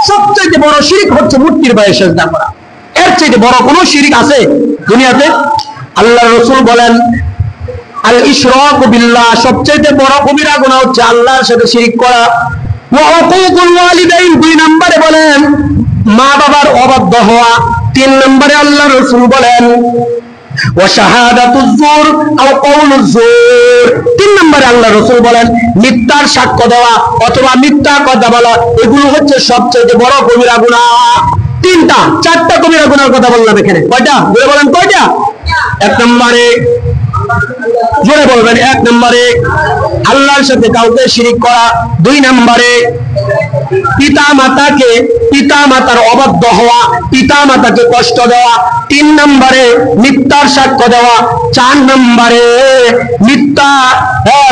সবচেয়ে বড় শিরক হচ্ছে মূর্তির পায়ে সেজদা করা। এর চেয়ে বড় কোন শিরক আছে দুনিয়াতে? আল্লাহ রাসূল বলেন আল ইশরাকু বিল্লাহ, সবচেয়ে বড় কবিরা গুনাহ হচ্ছে আল্লাহর সাথে শিরক করা। ওয়া উকুকুল ওয়ালিদাইন, 2 নম্বরে বলেন মা বাবার অবাধ্য হওয়া। 3 নম্বরে আল্লাহ রাসূল বলেন ওয়া শাহাদাতুজ জুর আও কাউলুজ জুর। 3 নম্বরে আল্লাহ রাসূল বলেন মিথ্যার সাক্ষ্য দেওয়া অথবা মিথ্যা কথা বলা, এগুলো হচ্ছে সবচেয়ে বড় কবিরা গুনাহ। 4টা কবিরা গুনার কথা বললাম এখানে। কয়টা বলে বলেন কয়টা? 1 নম্বরে, জোরে বলবেন, 1 নম্বরে আল্লাহর সাথে কাউকে শিরিক করা। 2 নম্বরে পিতা মাতার অবাধ্য হওয়া, পিতা মাতাকে কষ্ট দেওয়া। 3 নম্বরে মিথ্যার সাক্ষ্য দেওয়া। 4 নম্বরে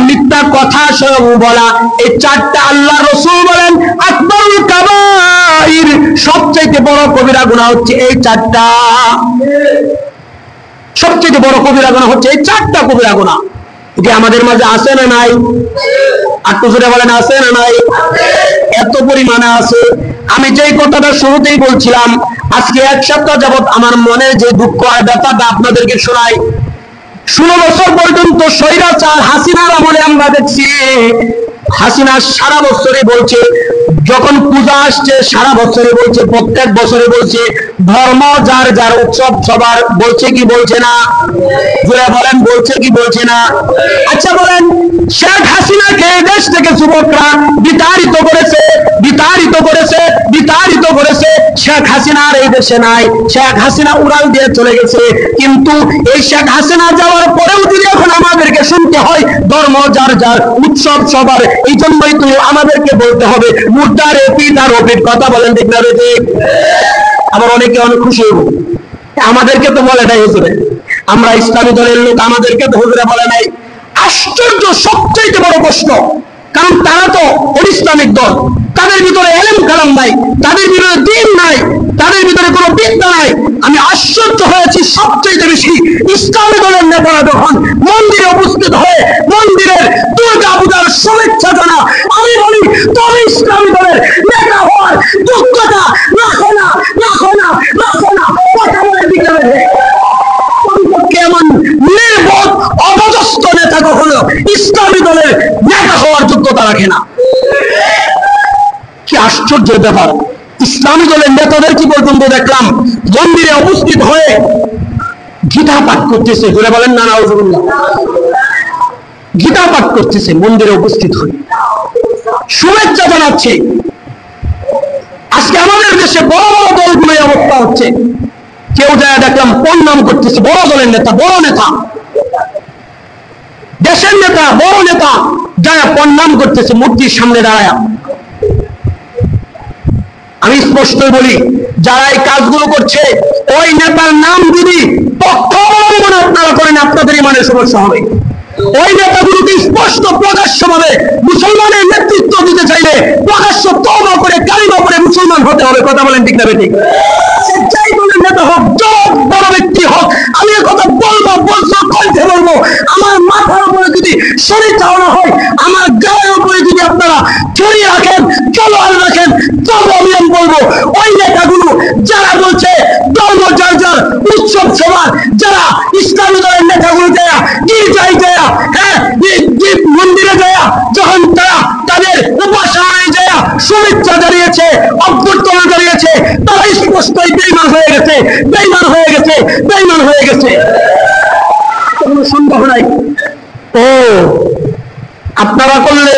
মিথ্যা কথা সব বলা। এই 4টা আল্লাহ রাসূল বলেন আকবারুল কাবাইর, সবচেয়ে বড় কবিরা গুনাহ হচ্ছে এই 4টা। সবচেয়ে বড় কবিরা গুনাহ হচ্ছে এই 4টা কবিরা গুনাহ। এটা আমাদের মাঝে আছে না নাই? একটু জোরে বলেন আছে না নাই? এত পরিমাণে আছে। আমি যেই কথাটা শুরুতেই বলছিলাম, আজকে 1 সপ্তাহ যাবত আমার মনে যে দুঃখ আর ব্যথাটা আপনাদেরকে শোনাই। 16 বছর পর্যন্ত স্বৈরাচার হাসিনার আমলে আমরা দেখছি, হাসিনা সারা বছরে বলছে, যখন পূজা আসছে সারা বছরে বলছে, প্রত্যেক বছরে বলছে ধর্ম যার যার উৎসব সবার, বলছে কি বলছে না? জোরে বলেন বলছে কি বলছে না? আচ্ছা বলেন, শেখ হাসিনাকে দেশ থেকে যুবকরা বিতাড়িত করেছে। শেখ হাসিনা আর এই দেশে নাই, শেখ হাসিনা উড়াল দিয়ে চলে গেছে। কিন্তু এই শেখ হাসিনা যাওয়ার পরেও যদি এখন আমাদেরকে শুনতে হয় ধর্ম যার যার উৎসব সবার, এই জন্যই তো আমাদেরকে বলতে হবে মুর্দার এপিট আর ওপিট। কথা বলেন ঠিক না রে? আবার অনেকে অনেক খুশি হইব, আমাদেরকে তো বলে নাই হুজুরে, আমরা ইসলামী দলের লোক, আমাদেরকে তো হুজুরে বলে নাই। আশ্চর্য, সবচেয়ে বড় প্রশ্ন, কারণ তারা তো ইসলামিক দল, তাদের ভিতরে এলেম কালাম নাই, তাদের ভিতরে দ্বীন নাই, তাদের ভিতরে কোনো বিদ্যা নাই। আমি আশ্চর্য হয়েছি সবচেয়ে বেশি ইসলামী দলের নেতারা যখন মন্দিরে উপস্থিত হয়ে মন্দিরের দুর্গা পূজার শুভেচ্ছা জানা, আমি বলি তবে ইসলামী দলের নেতা হওয়ার যোগ্যতা রাখো না। কথা বলে দিতে হবে। কেমন নির্বোধ অপদস্থ নেতা কখনো ইসলামী দলের নেতা হওয়ার যোগ্যতা রাখে না। কি আশ্চর্যের ব্যাপার! ইসলামী দলের নেতাদের কি পর্যন্ত দেখলাম মন্দিরে উপস্থিত হয়ে গীতা পাঠ করতেছে। জোরে বলেন না নাউজুবিল্লাহ। গীতা পাঠ করতেছে মন্দিরে উপস্থিত হয়ে, শুভেচ্ছা জানাচ্ছে। আজকে আমাদের দেশে বড় বড় দলগুলো এই অবস্থা হচ্ছে। কেউ যায় দেখলাম প্রণাম করতেছে, বড় দলের নেতা, বড় নেতা, দেশের নেতা, বড় নেতা যায় প্রণাম করতেছে মূর্তির সামনে দাঁড়ায়। আমি স্পষ্টই বলি, যারা এই কাজগুলো করছে ওই নেতার নাম যদি পক্ষ অবলম্বন আপনারা করেন, আপনাদের ইমানের সমস্যা হবে। ওই নেতাগুলোকে স্পষ্ট প্রকাশ্যভাবে মুসলমানের নেতৃত্ব দিতে চাইলে প্রকাশ্য তওবা করে কালিমা পড়ে মুসলমান হতে হবে। কথা বলেন ঠিক না বেঠিক? যাই দলের নেতা হোক, যত বড় ব্যক্তি হোক, আমি এ কথা বলবো, কণ্ঠে বলবো। আমার মাথার উপরে যদি শরীর চাওয়ানো হয়, আমার গায়ের উপরে যদি আপনারা ছড়িয়ে রাখেন, তলোয়ার রাখেন, তবে আমি বলবো ওই নেতাগুলো যারা বলছে ধর্ম যার যার উৎসব সবার, যারা ইসলামী দলের নেতাগুলো যায় গির্জায় যায়, মন্দিরে যায়, যখন তারা তাদের উপাসনায় যায় শুভেচ্ছা জানিয়েছে, অভ্যর্থনা জানিয়েছে, তারা স্পষ্টই বেঈমান হয়ে গেছে। কোনো সম্ভব নাই। ও আপনারা করলে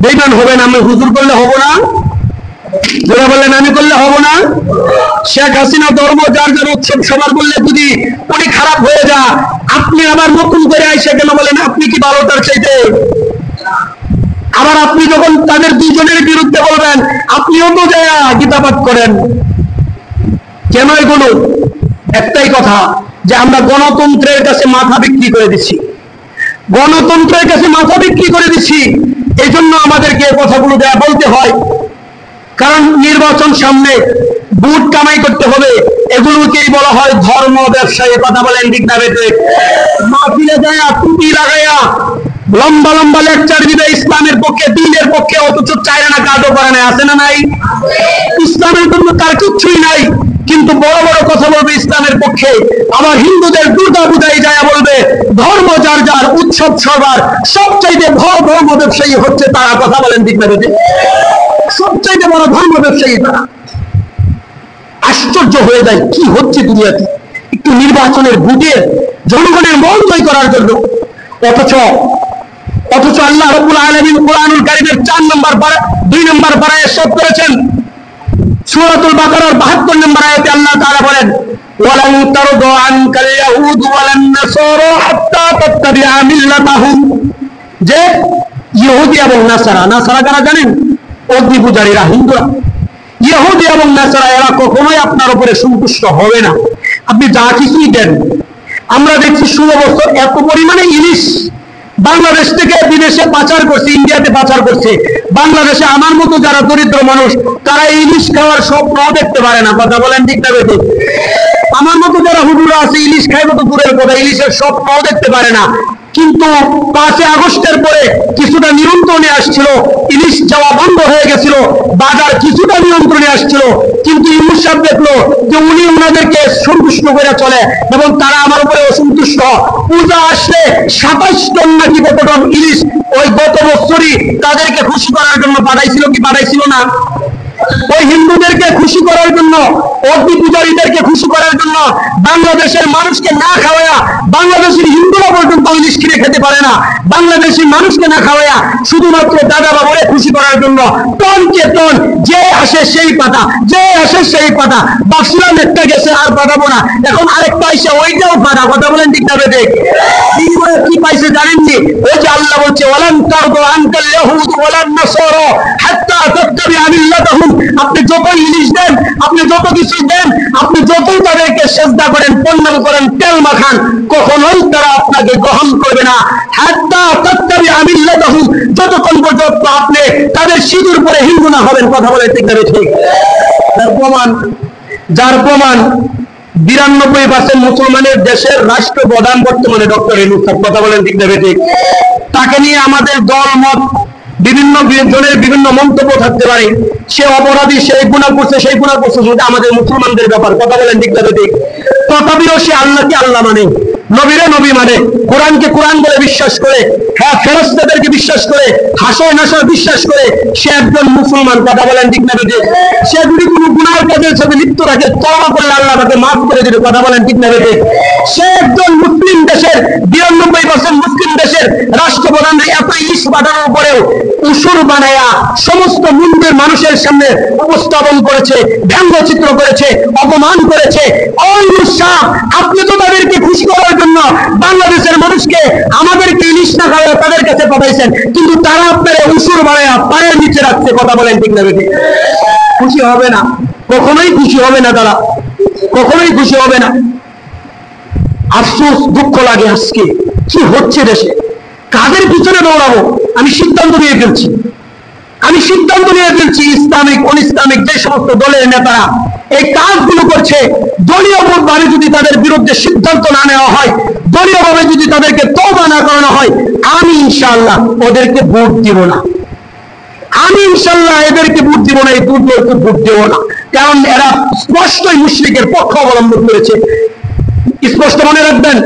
বেঈমান হবেন, আমি হুজুর করলে হব না? যারা বললেন আমি করলে হব না? শেখ হাসিনা ধর্ম যার যার উৎসব সবার বললে যদি উনি খারাপ হয়ে যা, আপনি আবার নতুন করে আইসা কেন বলেন আপনি কি ভালো তার চাইতে? আবার আপনি যখন তাদের দুজনের বিরুদ্ধে বলবেন, আপনিও তো যায় গীতা পাঠ করেন কেন? এগুলো একটাই কথা, যে আমরা গণতন্ত্রের কাছে মাথা বিক্রি করে দিচ্ছি, এই জন্য আমাদেরকে কথাগুলো বলতে হয়। কারণ নির্বাচন সামনে, ভোট কামাই করতে হবে, এগুলোকেই বলা হয় ধর্ম ব্যবসায়ী। কথা বলেন ঠিক না বেঠিক? মাহফিলে যায় টুপি লাগাইয়া লম্বা লম্বা লেকচার দিবে ইসলামের পক্ষে, দ্বীনের পক্ষে, অথচ চায় না কাজও করে না। আছে না নাই? ইসলাম সংস্কার কিচ্ছুই নাই, কিন্তু বড় বড় কথা বলবে ইসলামের পক্ষে। আবার হিন্দুদের দুর্গা পূজায় যায় বলবে ধর্ম যার যার, উৎসব সবার, সবচাইতে বড় ধর্ম ব্যবসায়ী হচ্ছে তারা। কথা বলেন ঠিক না বেঠিক? সবচাইতে বড় ধর্ম ব্যবসায়ী তারা। আশ্চর্য হয়ে যায় কি হচ্ছে দুনিয়াতে, একটু নির্বাচনের ভোটের জনগণের মন জয় করার জন্য। অথচ আল্লাহ রাব্বুল আলামিন কুরআনুল কারীমের 2 নম্বর পারায় ইরশাদ করেছেন, সূরাতুল বাকারার 72 নম্বর আয়াতে আল্লাহ তাআলা বলেন, ওয়ালান তারদু আনকাল ইয়াহুদ ওয়ালান নাসারা হাত্তা তাত্তাবিআ মিল্লাতাহুম। যে ইহুদি এবং নাসারা কারা জানেন? অগ্নি পূজারীরা, হিন্দুরা। ইহুদি এবং নাসারা এরা কখনোই আপনার উপরে সন্তুষ্ট হবে না, আপনি যা কিছুই দেন। আমরা দেখছি 16 বছর এত পরিমাণে ইলিশ বাংলাদেশ থেকে বিদেশে পাচার করছে, ইন্ডিয়াতে পাচার করছে। বাংলাদেশে আমার মতো যারা দরিদ্র মানুষ তারা ইলিশ খাওয়ার স্বপ্নও দেখতে পারে না। কথা বলেন ঠিক না বেঠিক? আমার মতো যারা হুজুরা আছে ইলিশ খাইবো তো দূরের কথা, ইলিশের স্বপ্নও দেখতে পারে না। কিন্তু 5 আগস্টের পরে কিছুটা নিয়ন্ত্রণে আসছিল, ইলিশ যাওয়া বন্ধ হয়ে গেছিল, বাজার কিছুটা নিয়ন্ত্রণে আসছিল। কিন্তু ইউনূস সাহেব দেখলো যে উনি ওনাদেরকে সন্তুষ্ট করে চলে এবং তারা আমার উপরে অসন্তুষ্ট। পূজা আসলে 27 টন নাকি কত টন ইলিশ ওই গত বছরই তাদেরকে খুশি করার জন্য পাঠাইছিল কি পাঠাইছিল না? ওই হিন্দুদেরকে খুশি করার জন্য, অগ্নি পূজারীদেরকে খুশি করার জন্য বাংলাদেশের মানুষকে না খাওয়ায়া, বাংলাদেশের হিন্দুরা পর্যন্ত ইলিশ কিনে খেতে পারে না, বাংলাদেশের মানুষকে না খাওয়ায়া শুধুমাত্র দাদা বাবুরে খুশি করার জন্য টনকে টন, যে আসে সেই পাতা, যে আসে সেই পাতা। ভাবছিলাম একটা গেছে আর পাঠাবো না, এখন আরেকটা এসে ওইটাও পাতা। কথা বলেন ঠিক না বেঠিক? কি পাইছে জানেননি? ওই যে আল্লাহ বলছে ওয়ালান তারদু আনকাল ইয়াহুদ ওয়ালান নাসারা হাত্তা তাত্তাবিআ মিল্লাতাহুম। আপনি যত ইলিশ দেন, আপনি যত কিছু দেন, আপনি যতই তাদেরকে সেজদা করেন, প্রণাম করেন, তেল মাখান, কখনোই তারা আপনাকে গ্রহণ করবে না। হাত্তা তাত্তাবিআ মিল্লাতাহুম, যতক্ষণ পর্যন্ত আপনি তাদের সিঁদুর পরে হিন্দু না হবেন। কথা বলে ঠিক না ঠিক? যার প্রমাণ 92% মুসলমানের দেশের রাষ্ট্রপ্রধান বর্তমানে ডক্টর ইউনূস। কথা বলেন ঠিক না ঠিক? তাকে নিয়ে আমাদের দল মত বিভিন্ন জনের বিভিন্ন মন্তব্য থাকতে পারে, সে অপরাধী, সেই গুনাহ করছে, সেই গুনাহ করছে, সেটা আমাদের মুসলমানদের ব্যাপার। কথা বলেন ঠিক না ঠিক? তথাপিও সে আল্লাহকে আল্লাহ মানে, নবীরে নবী মানে, কোরআনকে কোরআন বলে বিশ্বাস করে, হ্যাঁ ফেরেশতাদেরকে বিশ্বাস করে, হাসর নাসর বিশ্বাস করে, সে একজন মুসলমান। কথা বলেন ঠিক না ঠিক? সে যদি কোনো গুনাহের কাজের সাথে লিপ্ত রাখে, তওবা করলে আল্লাহ তাকে মাফ করে দিবে। কথা বলেন ঠিক না ঠিক? সে একজন মুসলিম দেশের 92% মুসলিম দেশের রাষ্ট্রপ্রধান এত ইলিশ পাঠানোর পরেও উসুর বানায়া সমস্ত মুন্ডের মানুষের সামনে উপস্থাপন করেছে, ব্যঙ্গচিত্র করেছে, অপমান করেছে। আপনি তো তাদেরকে খুশি করার জন্য বাংলাদেশের মানুষকে আমাদেরকে ইলিশ না খাওয়া তাদের কাছে পাঠাইছেন, কিন্তু তারা আপনার উসুর বানায়া পায়ের নিচে রাখছে। কথা বলেন ঠিক না বেঠিক? খুশি হবে না, কখনোই খুশি হবে না, তারা কখনোই খুশি হবে না। আফসোস, দুঃখ লাগে আজকে কি হচ্ছে দেশে, কাদের পিছনে দৌড়াবো? আমি সিদ্ধান্ত নিয়ে ফেলছি, ইসলামিক অন ইসলামিক যে সমস্ত দলের নেতারা এই কাজগুলো করছে, দলীয় ভাবে যদি তাদের বিরুদ্ধে সিদ্ধান্ত না নেওয়া হয়, দলীয় ভাবে যদি তাদেরকে তওবা না করানো হয়, আমি ইনশাআল্লাহ ওদেরকে ভোট দিব না। এদেরকে ভোট দিব না, এই দুর্দলকে ভোট দেব না। কারণ এরা স্পষ্টই মুশরিকের পক্ষ অবলম্বন করেছে। স্পষ্ট মনে রাখবেন,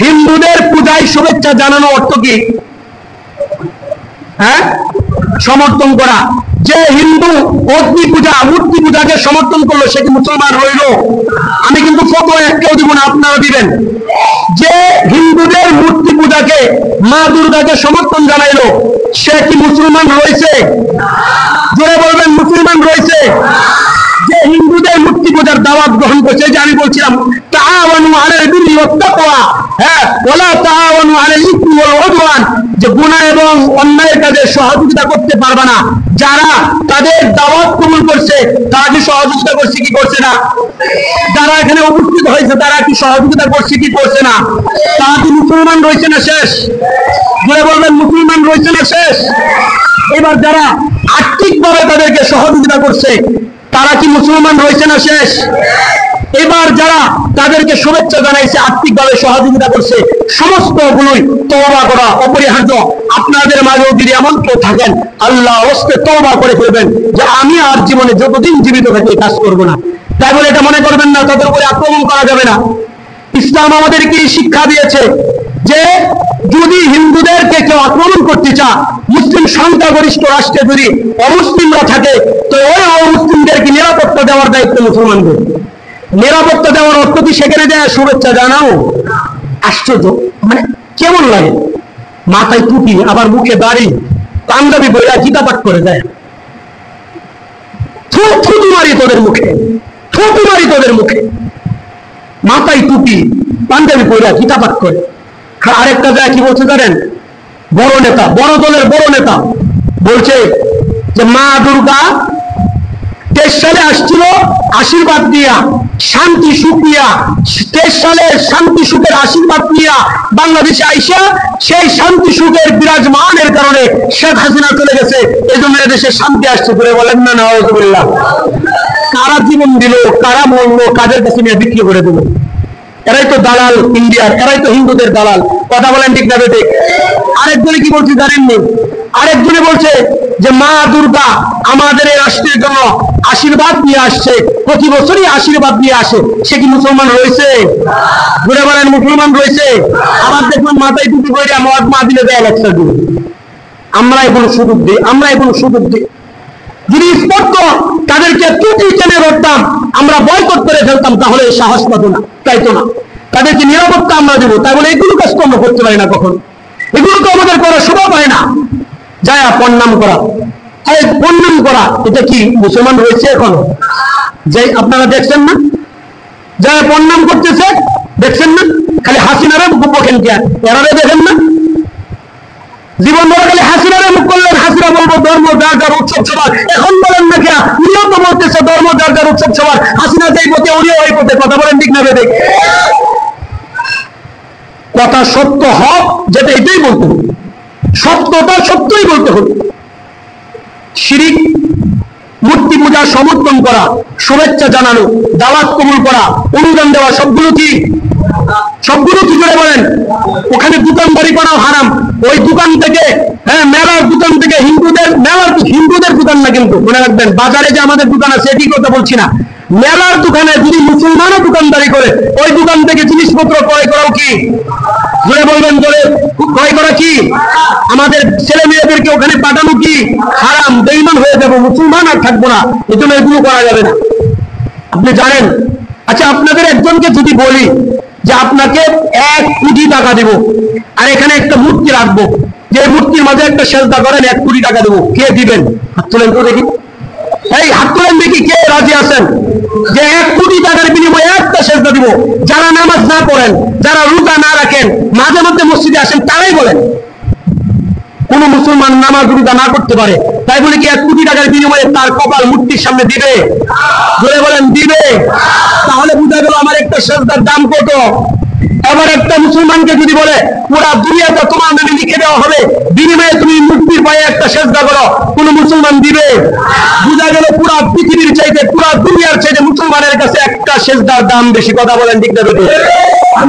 হিন্দুদের পূজায় শুভেচ্ছা জানানো অর্থ কি? হ্যাঁ, সমর্থন করা। যে হিন্দু অগ্নি পূজা, মূর্তি পূজাকে সমর্থন করলো সে কি মুসলমান হইল? আমি কিন্তু ফতোয়া একটাও দিব না, আপনারা দিবেন। যে হিন্দুদের মূর্তি পূজাকে, মা দুর্গাকে সমর্থন জানাইলো সে কি মুসলমান রয়েছে? জোরে বলবেন, মুসলমান রয়েছে? যে হিন্দুদের মূর্তি পূজার দাওয়াত গ্রহণ করছে, যে আমি বলছিলাম তাআওয়ানু আলাল বিররি ওয়াত তাকওয়া, হ্যাঁ, ওয়ালা তাআওয়ানু আলাল ইসমি ওয়াল উদওয়ান, যে গুনাহ এবং অন্যায়ের কাজে সহযোগিতা করতে পারবে না। যারা তাদের দাওয়াত কবুল করছে তারা কি সহযোগিতা করছে কি করছে না? যারা এখানে উপস্থিত হয়েছে তারা কি সহযোগিতা করছে কি করছে না? তারা কি মুসলমান রয়েছে না শেষ? জোরে বলবেন, মুসলমান রয়েছে না শেষ? এবার যারা আর্থিকভাবে তাদেরকে সহযোগিতা করছে তারা কি মুসলমান রয়েছে না শেষ? এবার যারা তাদেরকে শুভেচ্ছা জানাইছে, আর্থিকভাবে সহযোগিতা করছে, সমস্তগুলোই তওবা করা অপরিহার্য। আপনাদের মাঝেও যদি এমন কেউ থাকেন, আল্লাহ ওয়াস্তে তওবা করে ফেলবেন যে আমি আর জীবনে যতদিন জীবিত থাকি কাজ করব না। তাই বলে এটা মনে করবেন না তাদের উপরে আক্রমণ করা যাবে না। ইসলাম আমাদেরকে শিক্ষা দিয়েছে যে যদি হিন্দুদেরকে কেউ আক্রমণ করতে চায়, মুসলিম সংখ্যাগরিষ্ঠ রাষ্ট্রে যদি অমুসলিমরা থাকে, তো ওই অমুসলিমদেরকে নিরাপত্তা দেওয়ার দায়িত্ব মুসলমানদের। নিরাপত্তা দেওয়ার অর্থ কি সেখানে দেয় শুভেচ্ছা জানাও? আশ্চর্য, মানে কেমন লাগে, মাথায় টুপি আবার মুখে দাড়ি, পাঞ্জাবি বইরা গীতা পাঠ করে যায়, থুতু মারি তোদের মুখে, থুতু মারি তোদের মুখে, মাথায় টুপি পাঞ্জাবি বইরা গীতা পাঠ করে। আরেকটা যায় কি বলছে জানেন? বড় নেতা, বড় দলের বড় নেতা বলছে যে মা দুর্গা 23 সালে আসছিল আশীর্বাদ দিয়া, শান্তি সুখ নিয়া, 23 সালের শান্তি সুখের আশীর্বাদ নিয়া বাংলাদেশে আইসা সেই শান্তি সুখের বিরাজমানের কারণে শেখ হাসিনা চলে গেছে, এই জন্য এদেশে শান্তি আসছে করে বলেন না নাউজুবিল্লাহ। কারা জীবন দিল, কারা মরলো, কাদের কাছে নিয়ে বিক্রি করে দিল? এরাই তো দালাল ইন্ডিয়ার, এরাই তো হিন্দুদের দালাল। কথা বলেন ঠিক না বেঠিক? আরেকজনে কি বলছে জানেননি? আরেকজনে বলছে যে মা দুর্গা আমাদের এই রাষ্ট্রের জন্য আশীর্বাদ নিয়ে আসছে, প্রতি বছরই আশীর্বাদ নিয়ে আসে। সে কি মুসলমান রয়েছে? ঘুরে বলেন মুসলমান রয়েছে? আবার দেখবেন মাথায় টুপি করে মদ মা দিলে দেয় লেকচার দিবে। আমরা এগুলো সুযোগ দিই, আমরা এগুলো সুযোগ দিই। যদি স্পষ্ট তাদেরকে টুপি টেনে ধরতাম, আমরা বয়কট করে ফেলতাম, তাহলে সাহস পাতো না, চাইতো না। তাদেরকে নিরাপত্তা আমরা দেবো, তাই বলে এগুলো কাজ তো আমরা করতে পারি না কখন। এগুলো তো আমাদের করা শোভা পায় না। যায় প্রণাম করা, প্রণাম করা, এটা কি মুসলমান রয়েছে এখনো? যে আপনারা দেখছেন না যায় প্রণাম করতেছে, দেখছেন না? খালি হাসিনারে বকেন কে, এরারে দেখেন না? জীবন বড় খালি হাসিনারে মুখ করলেন, হাসিনা বলবো ধর্ম যার যার উৎসব সবার। এখন বলেন না কে, উনিও তো বলতেছে ধর্ম যার যার উৎসব সবার। হাসিনা যেই পথে উনিও ওই পথে। কথা বলেন ঠিক না বেঠিক? কথা সত্য হক যেটা, এটাই বলতে হবে, সত্যটা সত্যই বলতে হবে। শিরিক, মূর্তি পূজা সমর্থন করা, শুভেচ্ছা জানানো, দাওয়াত কবুল করা, অনুদান দেওয়া, সবগুলো কি? সবগুলো কি করে বলেন? ওখানে দোকানদারি করাও হারাম। ওই দোকান থেকে, মেলার দোকান থেকে হিন্দুদের, মেলার হিন্দুদের দোকান না কিন্তু, মনে রাখবেন। বাজারে যে আমাদের দোকান আছে এটি কথা বলছি না, মেলার দোকানে যদি মুসলমানও দোকানদারি করে, ওই দোকান থেকে জিনিসপত্র ক্রয় করাও কি? জোরে বলবেন, জোরে। ক্রয় করা কি? আমাদের ছেলে মেয়েদেরকে ওখানে পাঠানো কি? হারাম। বেঈমান হয়ে যাবো, মুসলমান আর থাকবো না। এই জন্য এগুলো করা যাবে না। আপনি জানেন? আচ্ছা, আপনাদের একজনকে যদি বলি যে আপনাকে 1 কোটি টাকা দেব, আর এখানে একটা মূর্তি রাখবো, যে মূর্তির মাঝে একটা সেজদা করেন, 1 কোটি টাকা দেবো, কে দিবেন? হাত তোলেন তো দেখি। এই হাত তোলেন দেখি, কে রাজি আছেন যে 1 কোটি টাকার বিনিময়ে একটা সেজদা দিব? যারা নামাজ না পড়েন, যারা রোজা না রাখেন, মাঝে মধ্যে মসজিদে আসেন, তারাই বলেন। কোন মুসলমান নামাজ রোজা না করতে পারে, তাই বলে কি 1 কোটি টাকার বিনিময়ে তার কপাল মূর্তির সামনে দিবে? জোরে বলেন, দিবে? তাহলে বুঝা গেল আমার একটা সেজদার দাম কত। এবার একটা মুসলমানকে যদি বলে পুরা দুনিয়াটা তোমার নামে লিখে দেওয়া হবে, বিনিময়ে তুমি মূর্তির পায়ে একটা সেজদা করো, কোন মুসলমান দিবে? বুঝা গেল পুরা পৃথিবীর চাইতে, পুরা দুনিয়ার চাইতে মুসলমানের কাছে একটা সেজদার দাম বেশি। কথা বলেন ঠিক না বেঠিক?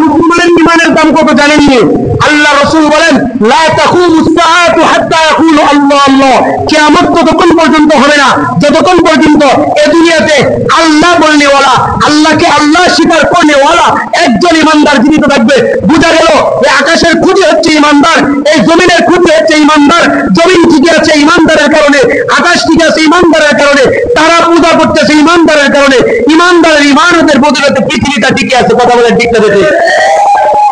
মুসলমানের ইমানের দাম কত জানেননি? আল্লাহ রাসূল বলেন, লা তাকুমুস সাআতু হাত্তা ইয়াকুলু আল্লাহ আল্লাহ। কিয়ামত ততক্ষণ পর্যন্ত হবে না যতক্ষণ পর্যন্ত এই দুনিয়াতে আল্লাহ বলনেওয়ালা, আল্লাহকে আল্লাহ স্বীকার করনেওয়ালা একজন ইমানদার জীবিত থাকবে। বুঝা গেল এই আকাশের খুঁটি হচ্ছে ইমানদার, এই জমিনের খুঁটি হচ্ছে ইমানদার। জমিন টিকে আছে ইমানদারের কারণে, আকাশ টিকে আছে ইমানদারের কারণে, তারা পূজা করতেছে ইমানদারের কারণে। ইমানদারের ইমানতের বদৌলতে পৃথিবীটা টিকে আছে। কথা বলেন ঠিক না বেঠিক?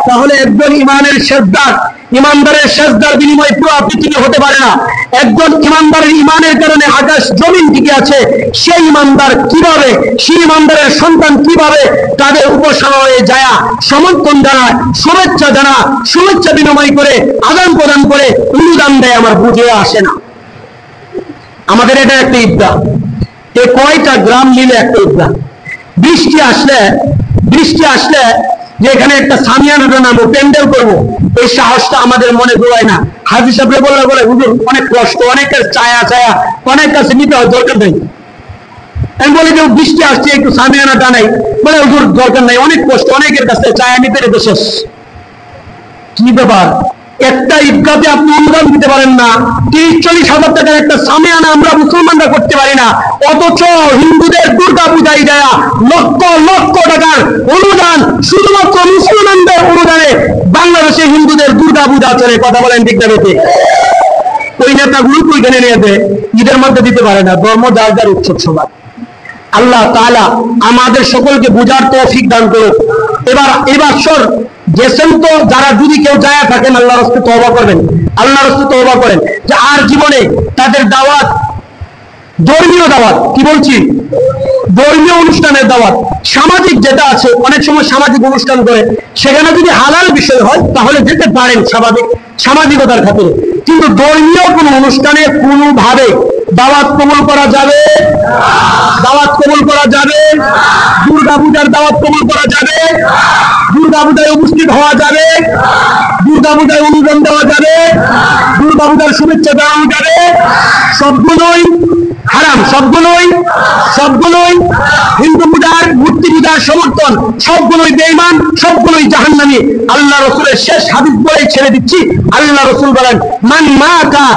তাহলে একজন ইমানের সেজদার, ইমানদারের সেজদার বিনিময়ে পুরো পৃথিবী হতে পারে না। একজন ইমানদারের ইমানের কারণে আকাশ জমিন টিকে আছে। সেই ইমানদার কিভাবে, সেই ইমানদারের সন্তান কিভাবে তাদের উপাসনায় যায়, সমর্থন জানায়, শুভেচ্ছা জানায়, শুভেচ্ছা বিনিময় করে, আদান প্রদান করে, অনুদান দেয়, আমার বুঝে আসে না। আমাদের এটা একটা ঈদগাহ, এই কয়টা গ্রাম মিলে একটা ঈদগাহ। বৃষ্টি আসলে যে এখানে একটা সামিয়ানা নামবো, প্যান্ডেল করবো, এই সাহসটা আমাদের মনে ঘোরায় না। হাজী সাহেব বলে হুজুর অনেক কষ্ট, অনেকের ছায়া অনেক কাছে নিতে হয়, দরকার নেই। আমি বলি যে বৃষ্টি আসছে একটু সামিয়ানা টানাই, বলে ওর দরকার নাই, অনেক কষ্ট, অনেকের কাছে চাই, আমি পেরে তো শেষ। কি ব্যাপার, একটা ঈদগাতে আপনি অনুদান দিতে পারেন না, 30-40 হাজার টাকার একটা সামিয়ানা আমরা মুসলমানরা করতে পারি না, অথচ হিন্দুদের দুর্গা পূজায় দেয়া লক্ষ লক্ষ টাকার অনুদান শুধুমাত্র মুসলমানদের অনুদানে বাংলাদেশে হিন্দুদের দুর্গা পূজা চলে। কথা বলেন ঠিক না বেঠিক? ওই নেতাগুলো ওইখানে নিয়ে দেয়, ঈদের মধ্যে দিতে পারে না। ধর্ম যার যার উৎসব সবার। আল্লাহ তাআলা আমাদের সকলকে বুঝার তৌফিক দান করুন। এবার গেছেন তো, যারা যদি কেউ যায় থাকেন আল্লাহর রাস্তায় তওবা করবেন, আল্লাহর রাস্তায় তওবা করেন যে আর জীবনে তাদের দাওয়াত, ধর্মীয় দাওয়াত, কি বলছি, ধর্মীয় অনুষ্ঠানের দাওয়াত, সামাজিক যেটা আছে, অনেক সময় সামাজিক অনুষ্ঠান করে, সেখানে যদি হালাল বিষয় হয় তাহলে যেতে পারেন সামাজিকতার খাতিরে, কিন্তু ধর্মীয় কোনো অনুষ্ঠানে কোনোভাবে দাওয়াত কবুল করা যাবে, দাওয়াত কবুল করা যাবে, দুর্গা পূজার দাওয়াত কবুল করা যাবে, দুর্গা পূজায় উপস্থিত হওয়া যাবে, দুর্গা পূজায় অনুদান দেওয়া যাবে, দুর্গা পূজার শুভেচ্ছা দেওয়া যাবে, সবগুলোই হারাম, সবগুলোই হিন্দু পূজার, মূর্তি পূজার সমর্থন, সবগুলোই বেঈমান, সবগুলোই জাহান্নামী। আল্লাহ রাসূলের শেষ হাদিস বলে ছেড়ে দিচ্ছি। আল্লাহ রাসূল বলেন, মান মাতা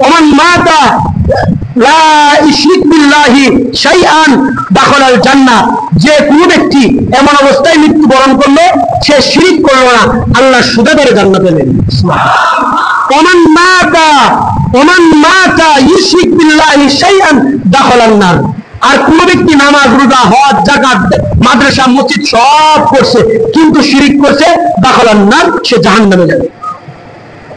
ওমান মাতা লা ইশরিক বিল্লাহি শাইআন দাখালাল জান্নাহ, যে কোনো ব্যক্তি এমন অবস্থায় মৃত্যুবরণ করলো, সে শিরক করলো না, আল্লাহ সুদে ধরে জান্নাতে নেবেন। ওমান মাতা ইশরিক বিল্লাহি শাইআন দাখালান নার, আর কোন ব্যক্তি নামাজ, রোজা, হজ, যাকাত, মাদ্রাসা, মসজিদ সব করছে কিন্তু শিরক করছে, দাখালান নার, সে জাহান্নামে যাবে।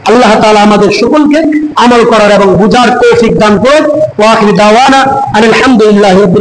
আল্লাহ তাআলা আমাদের সকলকে আমল করার এবং বুঝার তৌফিক দান করুন। ওয়া আখিরু দাওয়ানা আলহামদুলিল্লাহি রাব্বিল